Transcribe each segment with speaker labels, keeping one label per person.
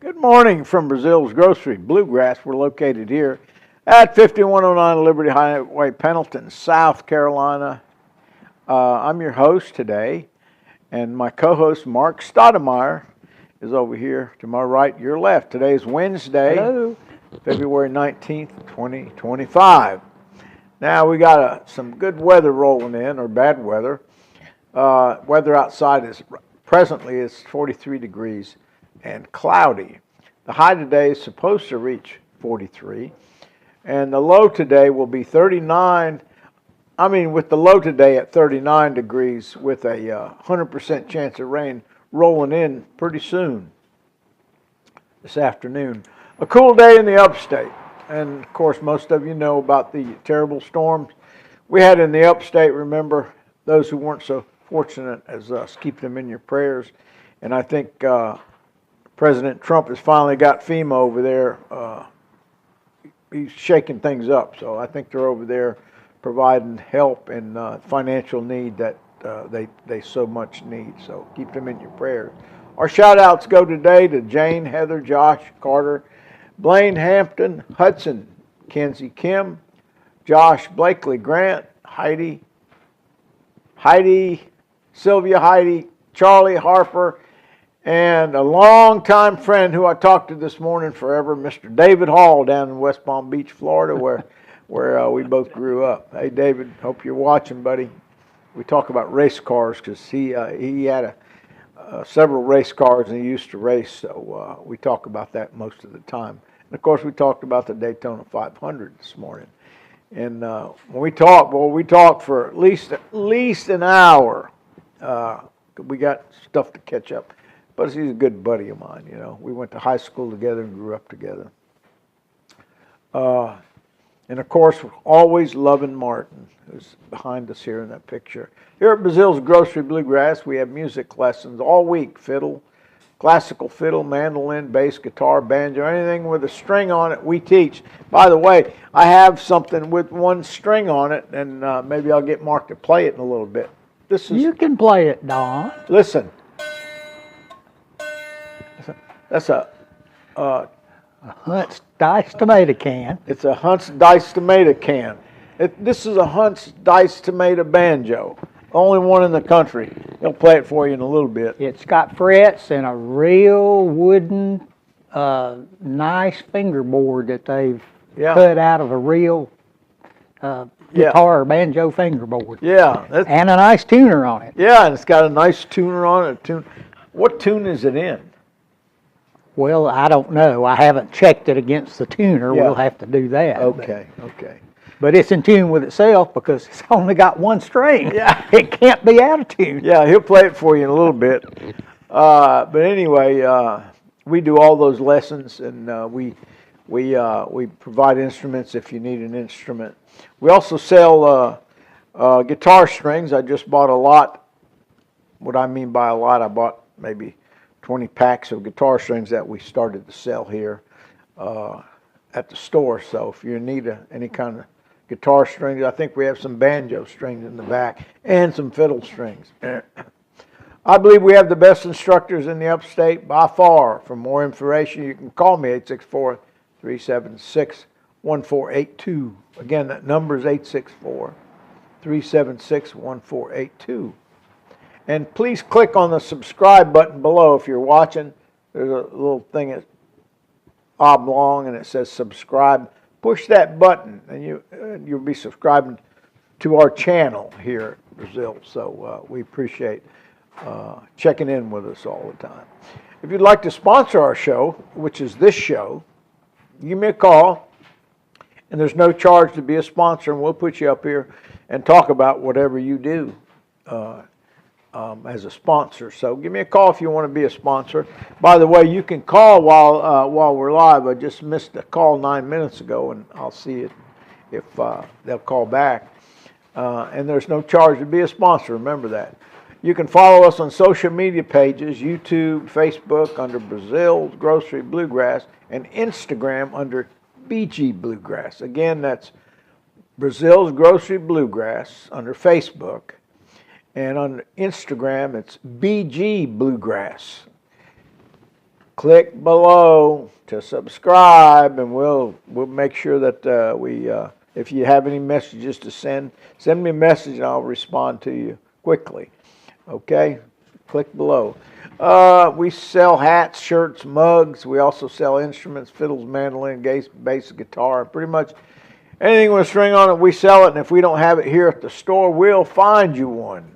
Speaker 1: Good morning from Breazeale's Grocery, Bluegrass. We're located here at 5109 Liberty Highway, Pendleton, South Carolina. I'm your host today, and my co-host Mark Stoudemire is over here to my right, your left. Today is Wednesday,
Speaker 2: Hello.
Speaker 1: February 19th, 2025. Now we got some good weather rolling in, or bad weather. Weather outside is presently is 43 degrees and cloudy. The high today is supposed to reach 43, and the low today will be 39. With the low today at 39 degrees with a 100% chance of rain rolling in pretty soon this afternoon. A cool day in the upstate, and of course most of you know about the terrible storms we had in the upstate. Remember, those who weren't so fortunate as us, keep them in your prayers. And I think President Trump has finally got FEMA over there. He's shaking things up, so I think they're over there providing help and financial need that they so much need. So keep them in your prayers. Our shout outs go today to Jane, Heather, Josh, Carter, Blaine, Hampton, Hudson, Kenzie, Kim, Josh, Blakely, Grant, Heidi, Sylvia, Heidi, Charlie, Harper, and a longtime friend who I talked to this morning forever, Mr. David Hall down in West Palm Beach, Florida, where we both grew up. Hey, David, hope you're watching, buddy. We talk about race cars because he had several race cars and he used to race, so we talk about that most of the time. And of course, we talked about the Daytona 500 this morning. And when we talk for at least an hour. We got stuff to catch up. But he's a good buddy of mine, you know. We went to high school together and grew up together. And of course, always loving Martin, who's behind us here in that picture. Here at Breazeale's Grocery Bluegrass, we have music lessons all week. Fiddle, classical fiddle, mandolin, bass, guitar, banjo, anything with a string on it, we teach. By the way, I have something with one string on it, and maybe I'll get Mark to play it in a little bit.
Speaker 2: You can play it, Don.
Speaker 1: Listen. That's a
Speaker 2: Hunt's diced tomato can.
Speaker 1: It's a Hunt's diced tomato can. This is a Hunt's diced tomato banjo. Only one in the country. He'll play it for you in a little bit.
Speaker 2: It's got frets and a real wooden, nice fingerboard that they've cut out of a real guitar or banjo fingerboard.
Speaker 1: Yeah.
Speaker 2: And a nice tuner on it.
Speaker 1: Yeah, and it's got a nice tuner on it. What tune is it in?
Speaker 2: Well, I don't know. I haven't checked it against the tuner.
Speaker 1: Yeah.
Speaker 2: We'll have to do that.
Speaker 1: Okay.
Speaker 2: But it's in tune with itself because it's only got one string.
Speaker 1: Yeah.
Speaker 2: It can't be out of tune.
Speaker 1: Yeah, he'll play it for you in a little bit. But anyway, we do all those lessons, and we provide instruments if you need an instrument. We also sell guitar strings. I just bought a lot. What I mean by a lot, I bought maybe 20 packs of guitar strings that we started to sell here at the store. So if you need any kind of guitar strings, I think we have some banjo strings in the back and some fiddle strings. I believe we have the best instructors in the upstate by far. For more information, you can call me 864-376-1482. Again, that number is 864-376-1482. And please click on the subscribe button below if you're watching. There's a little thing that's oblong and it says subscribe. Push that button and you'll be subscribing to our channel here at Breazeale. So we appreciate checking in with us all the time. If you'd like to sponsor our show, which is this show, give me a call. And there's no charge to be a sponsor, and we'll put you up here and talk about whatever you do as a sponsor. So give me a call if you want to be a sponsor. By the way, you can call while we're live. I just missed a call 9 minutes ago, and I'll see it if they'll call back. And there's no charge to be a sponsor. Remember that. You can follow us on social media pages, YouTube, Facebook under Breazeale's Grocery Bluegrass, and Instagram under BG Bluegrass. Again, that's Breazeale's Grocery Bluegrass under Facebook. And on Instagram, it's BG Bluegrass. click below to subscribe, and we'll make sure that if you have any messages to send me a message and I'll respond to you quickly. Okay, click below. We sell hats, shirts, mugs. We also sell instruments, fiddles, mandolin, bass, guitar, pretty much anything with a string on it, we sell it. And if we don't have it here at the store, we'll find you one.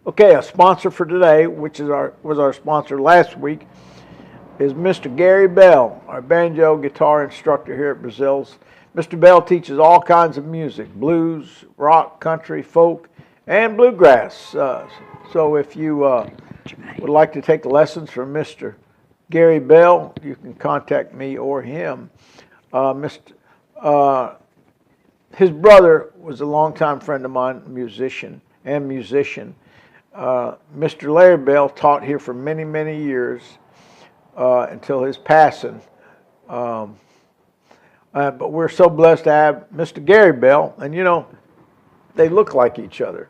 Speaker 1: Okay, a sponsor for today, which was our sponsor last week, is Mr. Gary Bell, our banjo guitar instructor here at Breazeale's. Mr. Bell teaches all kinds of music: blues, rock, country, folk, and bluegrass. So if you would like to take lessons from Mr. Gary Bell, you can contact me or him. His brother was a longtime friend of mine, musician. Mr. Larry Bell taught here for many, many years until his passing. But we're so blessed to have Mr. Gary Bell, and you know, they look like each other.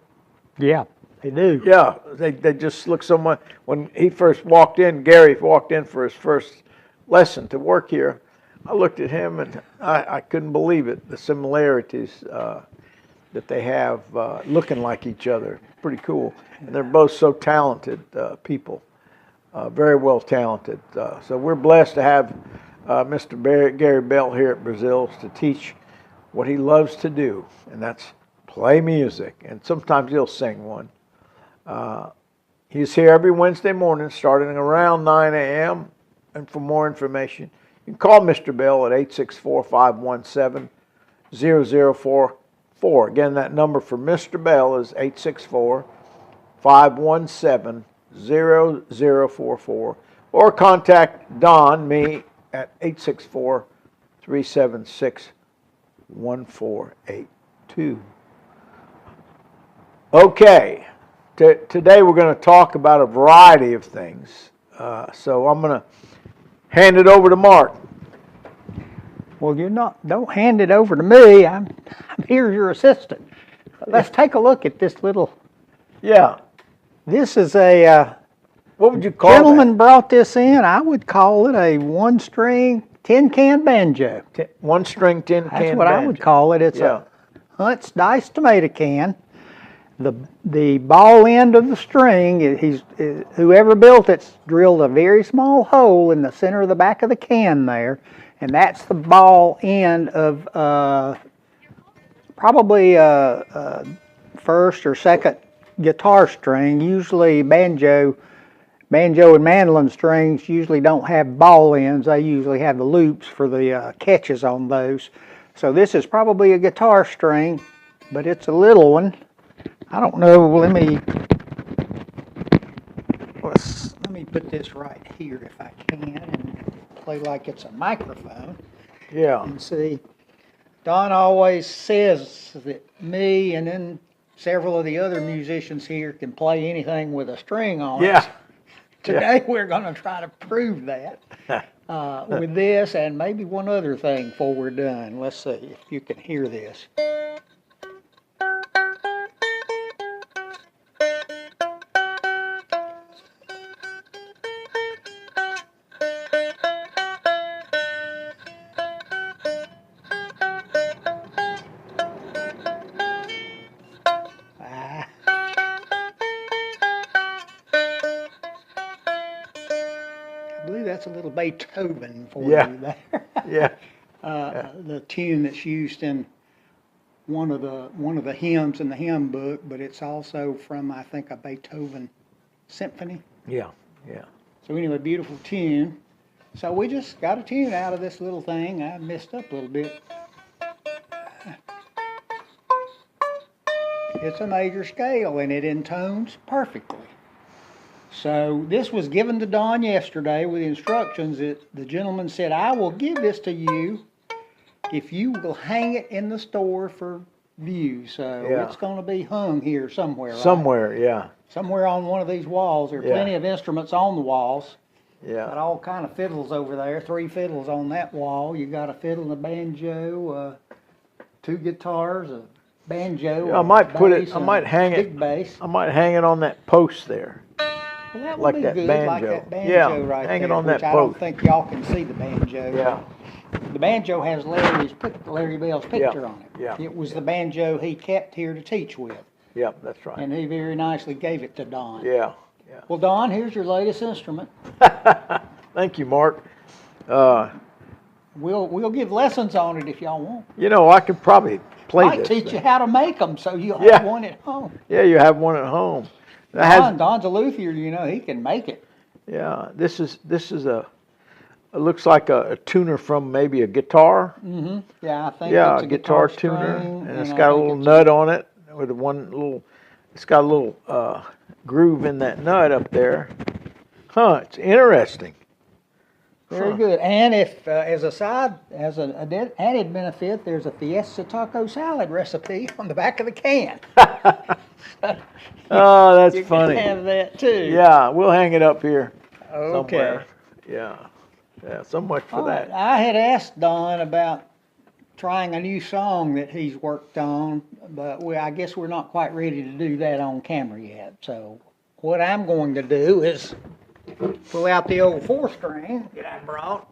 Speaker 2: Yeah, they do.
Speaker 1: Yeah, they just look so much. When he first walked in, Gary walked in for his first lesson to work here, I looked at him and I couldn't believe it, the similarities that they have looking like each other. Pretty cool. And they're both so talented people, very well talented. So we're blessed to have Mr. Gary Bell here at Breazeale's to teach what he loves to do, and that's play music. And sometimes he'll sing one. He's here every Wednesday morning starting around 9 a.m. And for more information, you can call Mr. Bell at 864-517-0044. Again, that number for Mr. Bell is 864-517-0044. Or contact Don, me, at 864-376-1482. Okay, today we're going to talk about a variety of things. So I'm going to hand it over to Mark.
Speaker 2: Well, don't hand it over to me. I'm here, your assistant. Let's take a look at this little.
Speaker 1: Yeah.
Speaker 2: This is a.
Speaker 1: What would you call
Speaker 2: gentleman
Speaker 1: that?
Speaker 2: Brought this in. I would call it a one-string tin-can banjo.
Speaker 1: One-string tin-can banjo.
Speaker 2: That's what I would call it. It's a Hunt's Dice tomato can. The ball end of the string, whoever built it's drilled a very small hole in the center of the back of the can there, and that's the ball end of probably first or second guitar string. Usually banjo and mandolin strings usually don't have ball ends. They usually have the loops for the catches on those. So this is probably a guitar string, but it's a little one. I don't know. Let me put this right here if I can and play like it's a microphone.
Speaker 1: Yeah.
Speaker 2: And see, Don always says that me and then several of the other musicians here can play anything with a string on it.
Speaker 1: Yeah.
Speaker 2: Today we're going to try to prove that with this and maybe one other thing before we're done. Let's see if you can hear this. I believe that's a little Beethoven for you there.
Speaker 1: Yeah.
Speaker 2: The tune that's used in one of the hymns in the hymn book, but it's also from, I think, a Beethoven symphony.
Speaker 1: Yeah. Yeah.
Speaker 2: So anyway, beautiful tune. So we just got a tune out of this little thing. I messed up a little bit. It's a major scale and it intones perfectly. So this was given to Don yesterday with instructions that the gentleman said, I will give this to you if you will hang it in the store for view. So it's going to be hung here somewhere.
Speaker 1: Somewhere, right? Yeah.
Speaker 2: Somewhere on one of these walls. There are plenty of instruments on the walls.
Speaker 1: Yeah.
Speaker 2: Got all kind of fiddles over there. 3 fiddles on that wall. You got a fiddle and a banjo, 2 guitars, a banjo.
Speaker 1: I might put it.
Speaker 2: bass,
Speaker 1: I might hang it.
Speaker 2: big bass.
Speaker 1: I might hang it on that post there.
Speaker 2: Well, that would
Speaker 1: like
Speaker 2: be
Speaker 1: that
Speaker 2: good,
Speaker 1: banjo.
Speaker 2: like that banjo
Speaker 1: Yeah,
Speaker 2: right
Speaker 1: hang it
Speaker 2: there,
Speaker 1: on
Speaker 2: which
Speaker 1: that
Speaker 2: I don't
Speaker 1: post.
Speaker 2: think y'all can see the banjo.
Speaker 1: Yeah.
Speaker 2: The banjo has Larry Bell's picture on it.
Speaker 1: Yeah.
Speaker 2: It was the banjo he kept here to teach with,
Speaker 1: Yeah, that's right.
Speaker 2: and he very nicely gave it to Don.
Speaker 1: Yeah.
Speaker 2: Well, Don, here's your latest instrument.
Speaker 1: Thank you, Mark.
Speaker 2: We'll give lessons on it if y'all want.
Speaker 1: You know, I could probably play
Speaker 2: Might
Speaker 1: this
Speaker 2: teach
Speaker 1: thing.
Speaker 2: you how to make them so you'll
Speaker 1: Yeah.
Speaker 2: have one at home.
Speaker 1: Yeah, you have one at home.
Speaker 2: Don's a luthier, you know, he can make it.
Speaker 1: Yeah, this is it looks like a tuner from maybe a guitar.
Speaker 2: Mm-hmm. Yeah, I think
Speaker 1: Yeah,
Speaker 2: it's
Speaker 1: a
Speaker 2: a
Speaker 1: guitar
Speaker 2: string,
Speaker 1: tuner, and it's
Speaker 2: I
Speaker 1: got a
Speaker 2: think
Speaker 1: little
Speaker 2: it's
Speaker 1: nut on it with one little. It's got a little groove in that nut up there. Huh? It's interesting.
Speaker 2: Very good. And if, as an added benefit, there's a Fiesta taco salad recipe on the back of the can.
Speaker 1: Oh, that's
Speaker 2: You
Speaker 1: funny.
Speaker 2: can have that too.
Speaker 1: Yeah, we'll hang it up here
Speaker 2: Okay.
Speaker 1: somewhere. Yeah. Yeah, so much for
Speaker 2: All right.
Speaker 1: that.
Speaker 2: I had asked Don about trying a new song that he's worked on, but I guess we're not quite ready to do that on camera yet. So what I'm going to do is pull out the old 4-string that I brought,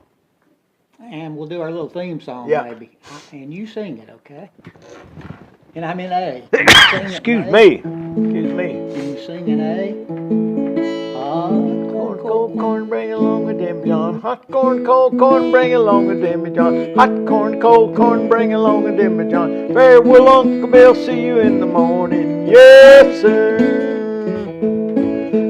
Speaker 2: and we'll do our little theme song maybe. And you sing it, okay? And I'm in A. Can you sing it in
Speaker 1: Excuse
Speaker 2: A?
Speaker 1: me. Excuse me.
Speaker 2: Can you sing in A?
Speaker 1: Corn, cold corn, bring along a demijohn. Hot corn, cold corn, bring along a demijohn. Hot corn, cold corn, bring along a demijohn. Very well, Uncle Bill, see you in the morning. Yes, sir.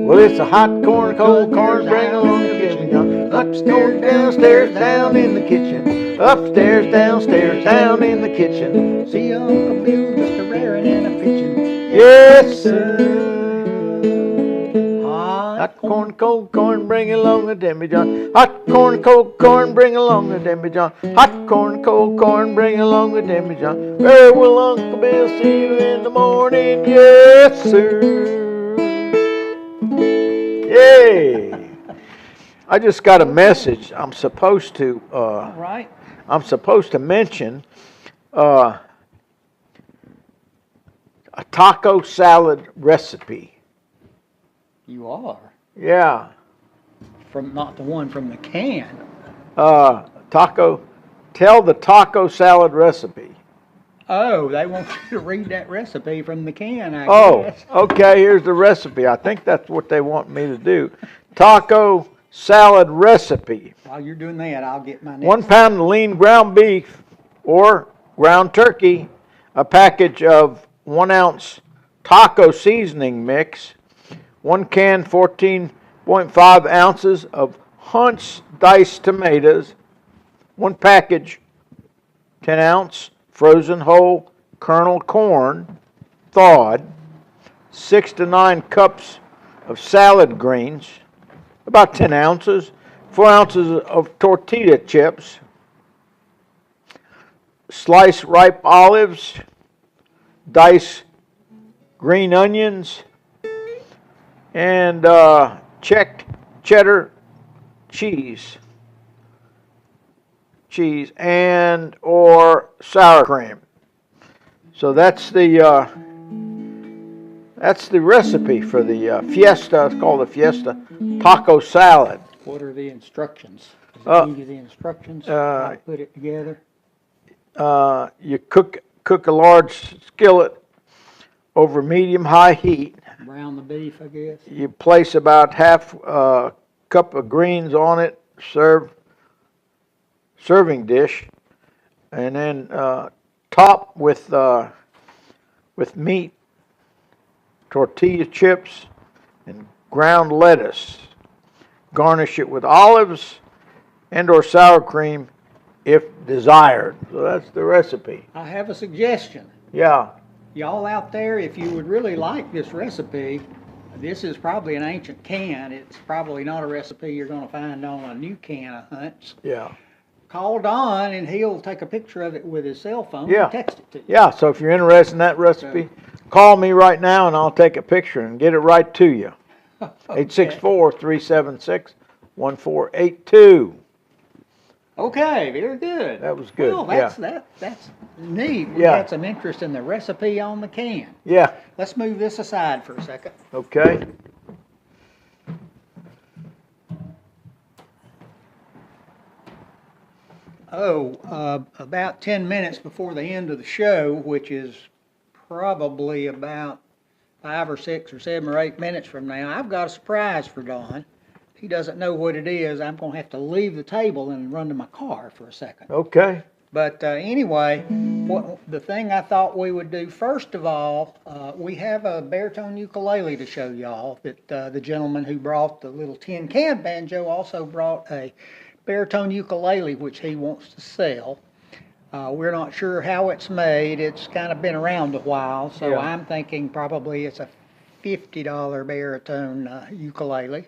Speaker 1: Well, it's a hot corn, cold corn, bring along a demijohn. Upstairs, downstairs, down in the kitchen. Upstairs, downstairs, down in the kitchen.
Speaker 2: See Uncle Bill just a raring and a pitching.
Speaker 1: Yes, sir.
Speaker 2: Hot
Speaker 1: Hot corn, cold corn, bring along a demijohn. Hot corn, cold corn, bring along a demijohn. Hot corn, cold corn, bring along a demijohn. Very well, Uncle Bill, see you in the morning. Yes, sir. Yay! I just got a message. I'm supposed to.
Speaker 2: All right.
Speaker 1: I'm supposed to mention a taco salad recipe.
Speaker 2: You are.
Speaker 1: Yeah.
Speaker 2: Not the one from the can.
Speaker 1: Tell the taco salad recipe.
Speaker 2: Oh, they want you to read that recipe from the can, I guess.
Speaker 1: Okay, here's the recipe. I think that's what they want me to do. Taco salad recipe.
Speaker 2: While you're doing that, I'll get my next
Speaker 1: 1 pound of lean ground beef or ground turkey, a package of 1 ounce taco seasoning mix, 1 can 14.5 ounces of Hunt's diced tomatoes, 1 package 10 ounce frozen whole kernel corn, thawed, 6 to 9 cups of salad greens, about 10 ounces, 4 ounces of tortilla chips, sliced ripe olives, diced green onions, and checked cheddar cheese and or sour cream. So that's the recipe for the Fiesta. It's called the Fiesta taco salad.
Speaker 2: What are the instructions? Does it give you the instructions? How to put it together?
Speaker 1: You cook a large skillet over medium-high heat.
Speaker 2: Brown the beef, I guess.
Speaker 1: You place about half a cup of greens on it, serving dish, and then top with meat, tortilla chips, and ground lettuce. Garnish it with olives and or sour cream if desired. So that's the recipe.
Speaker 2: I have a suggestion.
Speaker 1: Yeah.
Speaker 2: Y'all out there, if you would really like this recipe, this is probably an ancient can. It's probably not a recipe you're going to find on a new can of Hunt's.
Speaker 1: Yeah.
Speaker 2: Call Don and he'll take a picture of it with his cell phone
Speaker 1: Yeah.
Speaker 2: and text it to you.
Speaker 1: Yeah, so if you're interested in that recipe, call me right now and I'll take a picture and get it right to you. 864-376-1482.
Speaker 2: Okay, very good.
Speaker 1: That was good.
Speaker 2: Well, that's neat. We got some interest in the recipe on the can.
Speaker 1: Yeah.
Speaker 2: Let's move this aside for a second.
Speaker 1: Okay.
Speaker 2: About 10 minutes before the end of the show, which is probably about 5 or 6 or 7 or 8 minutes from now, I've got a surprise for Don. He doesn't know what it is. I'm going to have to leave the table and run to my car for a second.
Speaker 1: Okay.
Speaker 2: But anyway, the thing I thought we would do first of all, we have a baritone ukulele to show y'all that the gentleman who brought the little tin can banjo also brought a baritone ukulele which he wants to sell. We're not sure how it's made. It's kind of been around a while, so
Speaker 1: Yeah.
Speaker 2: I'm thinking probably it's a $50 baritone ukulele.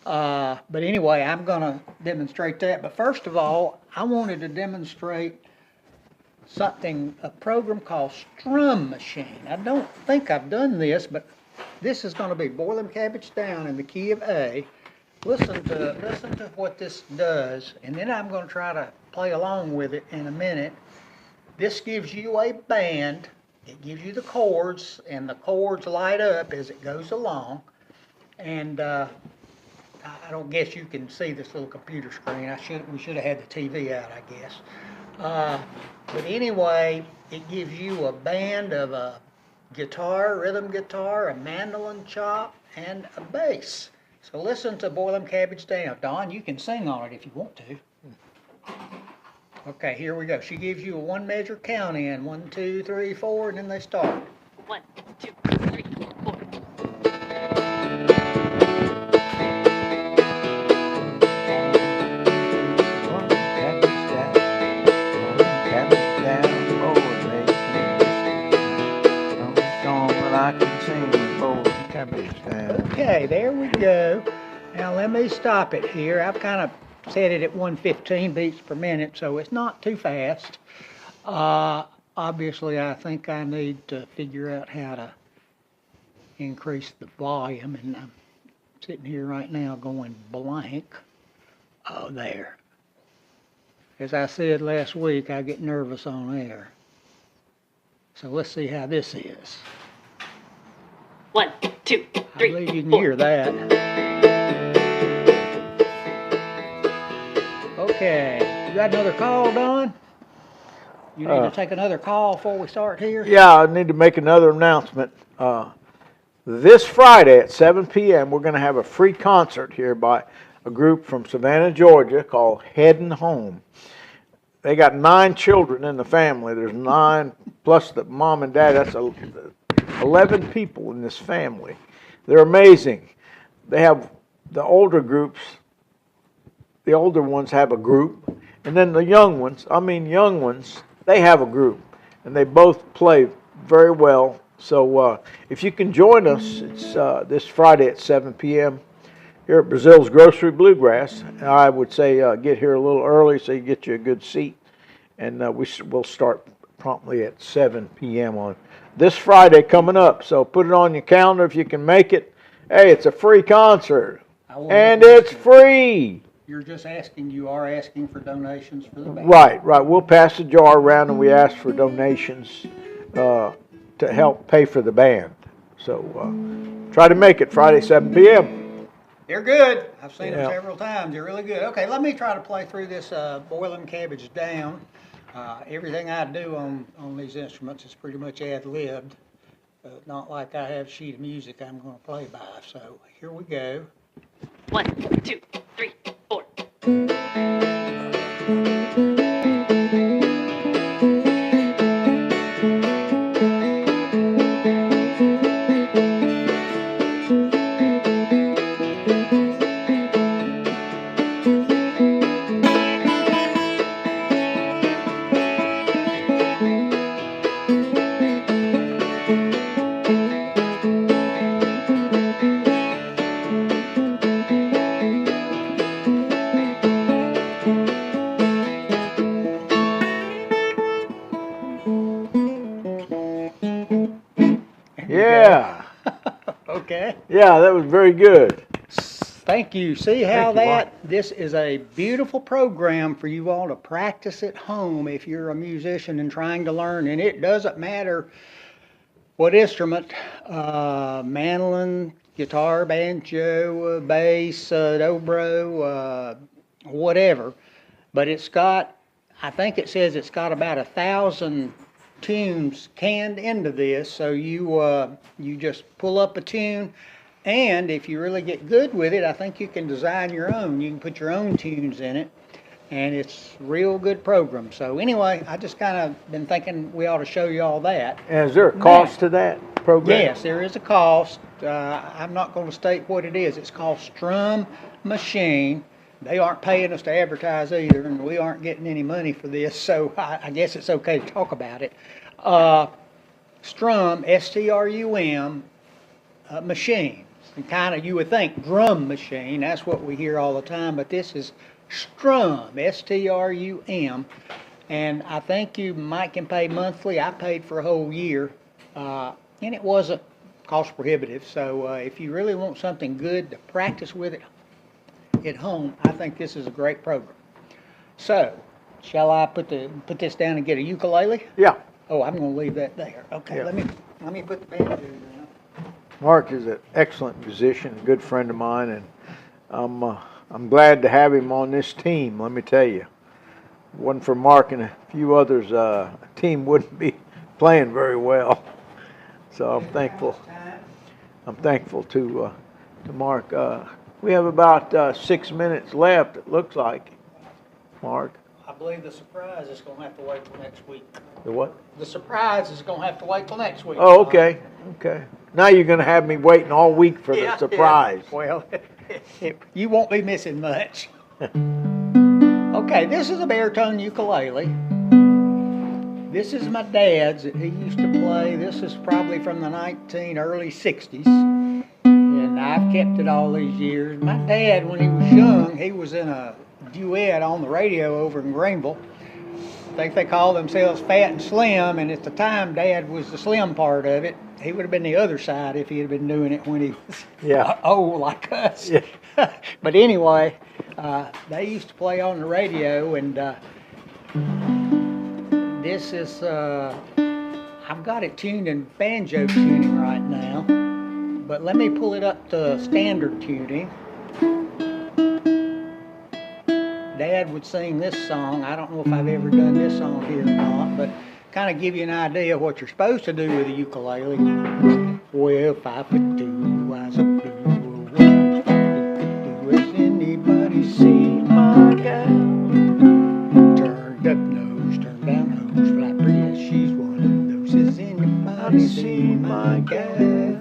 Speaker 2: But anyway, I'm going to demonstrate that. But first of all, I wanted to demonstrate a program called Strum Machine. I don't think I've done this, but this is going to be Boil 'em Cabbage Down in the key of A. Listen to what this does, and then I'm going to try to play along with it in a minute. This gives you a band. It gives you the chords, and the chords light up as it goes along. And I don't guess you can see this little computer screen. We should have had the TV out, I guess. But anyway, it gives you a band of a guitar, rhythm guitar, a mandolin chop, and a bass. So listen to Boil 'em Cabbage Down. Don, you can sing on it if you want to. Okay, here we go. She gives you a 1 measure count in. 1, 2, 3, 4, and then they start.
Speaker 3: 1, 2, 3, 4.
Speaker 2: Okay, there we go. Now let me stop it here. I've kind of set it at 115 beats per minute, so it's not too fast. Obviously, I think I need to figure out how to increase the volume, and I'm sitting here right now going blank. Oh, there. As I said last week, I get nervous on air. So let's see how this is.
Speaker 3: 1, 2,
Speaker 2: I
Speaker 3: 3,
Speaker 2: believe you can
Speaker 3: 4.
Speaker 2: hear that. Okay, you got another call, Don? You need to take another call before we start here?
Speaker 1: Yeah, I need to make another announcement. This Friday at 7 p.m., we're going to have a free concert here by a group from Savannah, Georgia called Headin' Home. They got 9 children in the family. There's 9 plus the mom and dad. That's 11 people in this family. They're amazing. They have the older groups. The older ones have a group, and then the young ones, they have a group, and they both play very well. So if you can join us, it's this Friday at 7 p.m. here at Breazeale's Grocery Bluegrass. I would say get here a little early so you get you a good seat, and we'll start promptly at 7 p.m. on this Friday coming up. So put it on your calendar if you can make it. Hey, it's a free concert, and it's free.
Speaker 2: You are asking for donations for the band.
Speaker 1: Right. We'll pass the jar around, and we ask for donations to help pay for the band. So try to make it Friday, 7 p.m.
Speaker 2: They're good. I've seen them several times. They're really good. Okay, let me try to play through this Boil 'em Cabbage Down. Everything I do on these instruments is pretty much ad-libbed. Not like I have a sheet of music I'm going to play by. So here we go.
Speaker 3: 1, 2, 3, 4.
Speaker 1: Yeah.
Speaker 2: Okay.
Speaker 1: Yeah, that was very good.
Speaker 2: Thank you. See how this is a beautiful program for you all to practice at home if you're a musician and trying to learn. And it doesn't matter what instrument, mandolin, guitar, banjo, bass, dobro, whatever. But it's got, I think it says it's got about 1,000 tunes canned into this, so you just pull up a tune, and if you really get good with it, I think you can design your own. You can put your own tunes in it, and it's a real good program. So anyway, I just kind of been thinking we ought to show you all that.
Speaker 1: And is there a cost to that program?
Speaker 2: Yes, there is a cost. I'm not going to state what it is. It's called Strum Machine. They aren't paying us to advertise either, and we aren't getting any money for this, so I guess it's okay to talk about it. Strum, S-T-R-U-M, machine. And kind of, you would think drum machine, that's what we hear all the time, but this is Strum, S-T-R-U-M, and I think you might can pay monthly. I paid for a whole year, and it wasn't cost prohibitive, so if you really want something good to practice with it at home, I think this is a great program. So, shall I put this down and get a ukulele?
Speaker 1: Yeah.
Speaker 2: Oh, I'm going to leave that there. Okay,
Speaker 1: Yeah.
Speaker 2: let me put the banjo down.
Speaker 1: Mark is an excellent musician, a good friend of mine, and I'm glad to have him on this team. Let me tell you, if it wasn't for Mark and a few others, the team wouldn't be playing very well. So I'm thankful. I'm thankful to Mark. We have about 6 minutes left, it looks like, Mark.
Speaker 2: I believe the surprise is going to have to wait till next week.
Speaker 1: The what?
Speaker 2: The surprise is going to have to wait till next week.
Speaker 1: Oh, okay, okay. Now you're going to have me waiting all week for
Speaker 2: Yeah,
Speaker 1: the surprise.
Speaker 2: yeah. Well, you won't be missing much. Okay, this is a baritone ukulele. This is my dad's that he used to play. This is probably from the early 60s. And I've kept it all these years. My dad, when he was young, he was in a duet on the radio over in Greenville. I think they called themselves Fat and Slim, and at the time, Dad was the slim part of it. He would have been the other side if he had been doing it when he was old like us.
Speaker 1: Yeah.
Speaker 2: But anyway, they used to play on the radio, and this is, I've got it tuned in banjo tuning right now, but let me pull it up to standard tuning. Dad would sing this song. I don't know if I've ever done this song here or not, but kind of give you an idea of what you're supposed to do with a ukulele. Well, 5'2", I was a blue, 5'2", has anybody seen my gal? Turned up nose, turned down nose, flat pretty as she's one of those. Has anybody seen my gal?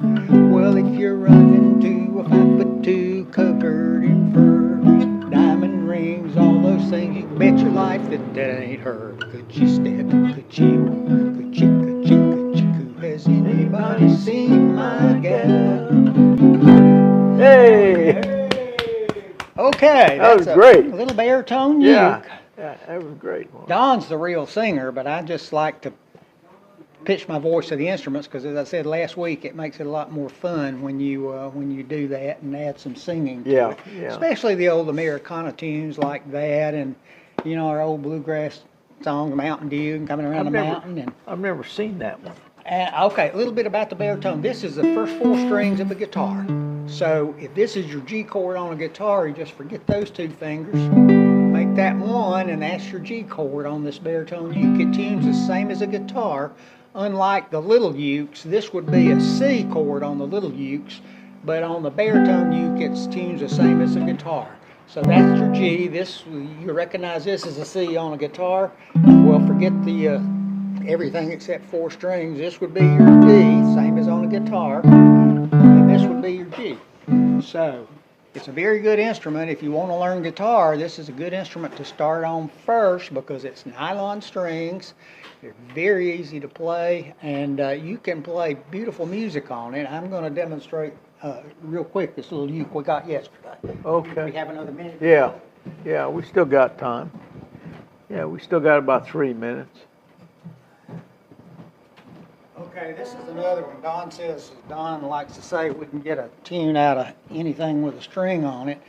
Speaker 2: Well, if you're running to a 5'2", covered in fur, diamond rings, all those things, you can bet your life that ain't her. Could she step? Could she walk? Could she, could she, could she, could? Has anybody seen my gal?
Speaker 1: Hey!
Speaker 2: Okay,
Speaker 1: That was
Speaker 2: that's
Speaker 1: great.
Speaker 2: a little baritone
Speaker 1: Yeah,
Speaker 2: uke.
Speaker 1: yeah, that was great.
Speaker 2: Don's the real singer, but I just like to pitch my voice to the instruments because, as I said last week, it makes it a lot more fun when you do that and add some singing to it.
Speaker 1: Yeah.
Speaker 2: Especially the old Americana tunes like that, and you know, our old bluegrass song, Mountain Dew, and Coming Around the Mountain. And
Speaker 1: I've never seen that one.
Speaker 2: okay, a little bit about the baritone. This is the first 4 strings of a guitar. So if this is your G chord on a guitar, you just forget those 2 fingers. Make that 1, and that's your G chord on this baritone uke. It tunes the same as a guitar. Unlike the little ukes, this would be a C chord on the little ukes, but on the baritone uke, it tunes the same as a guitar. So that's your G. This, you recognize this as a C on a guitar. Well, forget the everything except 4 strings. This would be your D, same as on a guitar, and this would be your G. So it's a very good instrument. If you want to learn guitar, this is a good instrument to start on first because it's nylon strings. They're very easy to play, and you can play beautiful music on it. I'm going to demonstrate real quick this little uke we got yesterday.
Speaker 1: Okay.
Speaker 2: We have another minute?
Speaker 1: Yeah, we still got time. Yeah, we still got about 3 minutes.
Speaker 2: Okay, this is another one. Don likes to say we can get a tune out of anything with a string on it.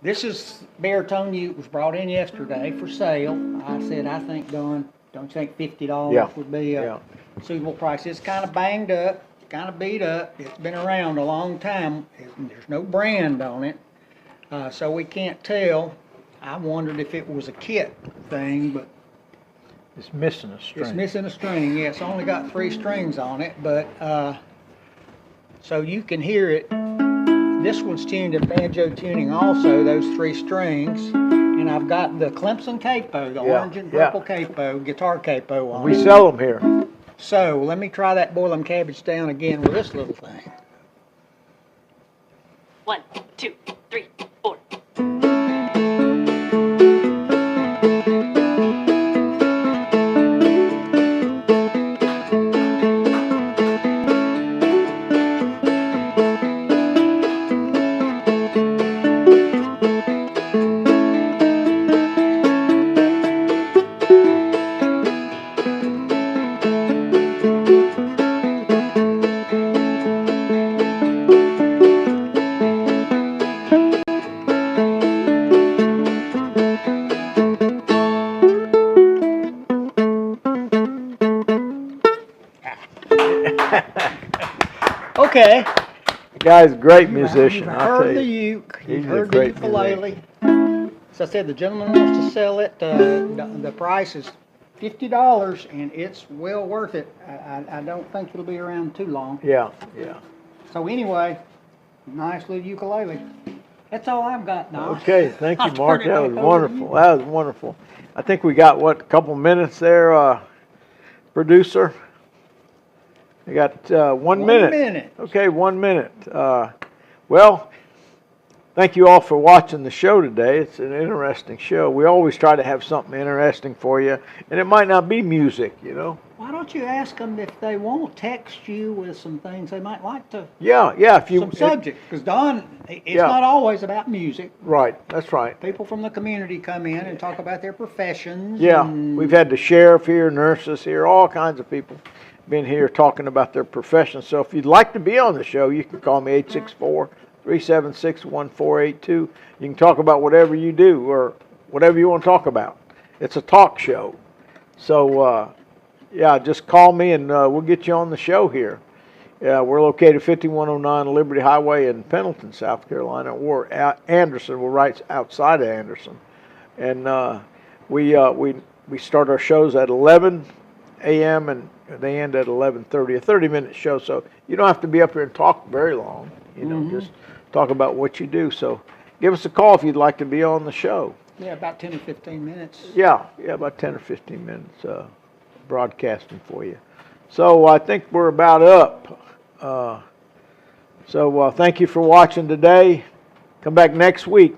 Speaker 2: This is baritone uke, was brought in yesterday for sale. I said, I think, Don, don't you think $50 would be a suitable price? It's kind of banged up, kind of beat up. It's been around a long time. There's no brand on it, so we can't tell. I wondered if it was a kit thing, but
Speaker 1: It's missing a string.
Speaker 2: It's missing a string. Yeah, it's only got 3 strings on it, but so you can hear it. This one's tuned in banjo tuning also, those 3 strings. And I've got the Clemson capo, the orange and purple capo, guitar capo on
Speaker 1: We
Speaker 2: it.
Speaker 1: sell them here.
Speaker 2: So let me try that boil 'em cabbage down again with this little thing.
Speaker 3: 1, 2, 3, 4.
Speaker 2: Okay.
Speaker 1: The guy's a great musician,
Speaker 2: You've
Speaker 1: I'll
Speaker 2: heard
Speaker 1: tell
Speaker 2: the
Speaker 1: you.
Speaker 2: uke. You've
Speaker 1: He's a
Speaker 2: heard the
Speaker 1: great
Speaker 2: ukulele. As I said, the gentleman wants to sell it. The price is $50, and it's well worth it. I don't think it'll be around too long.
Speaker 1: Yeah.
Speaker 2: So anyway, nice little ukulele. That's all I've got now.
Speaker 1: Okay, thank you,
Speaker 2: I'll
Speaker 1: Mark.
Speaker 2: turn it
Speaker 1: That
Speaker 2: back
Speaker 1: was
Speaker 2: over to
Speaker 1: wonderful.
Speaker 2: you.
Speaker 1: That was wonderful. I think we got, what, a couple minutes there, producer? We got 1 minute.
Speaker 2: 1 minute.
Speaker 1: Okay, 1 minute. Well, thank you all for watching the show today. It's an interesting show. We always try to have something interesting for you, and it might not be music, you know.
Speaker 2: Why don't you ask them if they won't text you with some things they might like to,
Speaker 1: Yeah, if you...
Speaker 2: some subject? Because Don, it's
Speaker 1: Yeah.
Speaker 2: not always about music.
Speaker 1: Right, that's right.
Speaker 2: People from the community come in and talk about their professions.
Speaker 1: Yeah,
Speaker 2: and
Speaker 1: we've had the sheriff here, nurses here, all kinds of people been here talking about their profession. So if you'd like to be on the show, you can call me 864-376-1482. You can talk about whatever you do or whatever you want to talk about. It's a talk show. So, yeah, just call me and we'll get you on the show here. We're located 5109 Liberty Highway in Pendleton, South Carolina, or Anderson. We're right outside of Anderson. And we start our shows at 11 a.m. and they end at 11:30, a 30-minute show. So you don't have to be up here and talk very long. You know, just talk about what you do. So give us a call if you'd like to be on the show.
Speaker 2: Yeah, about 10 or 15 minutes.
Speaker 1: Yeah, about 10 or 15 minutes broadcasting for you. So I think we're about up. So thank you for watching today. Come back next week,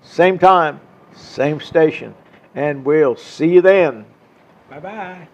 Speaker 1: same time, same station, and we'll see you then.
Speaker 2: Bye-bye.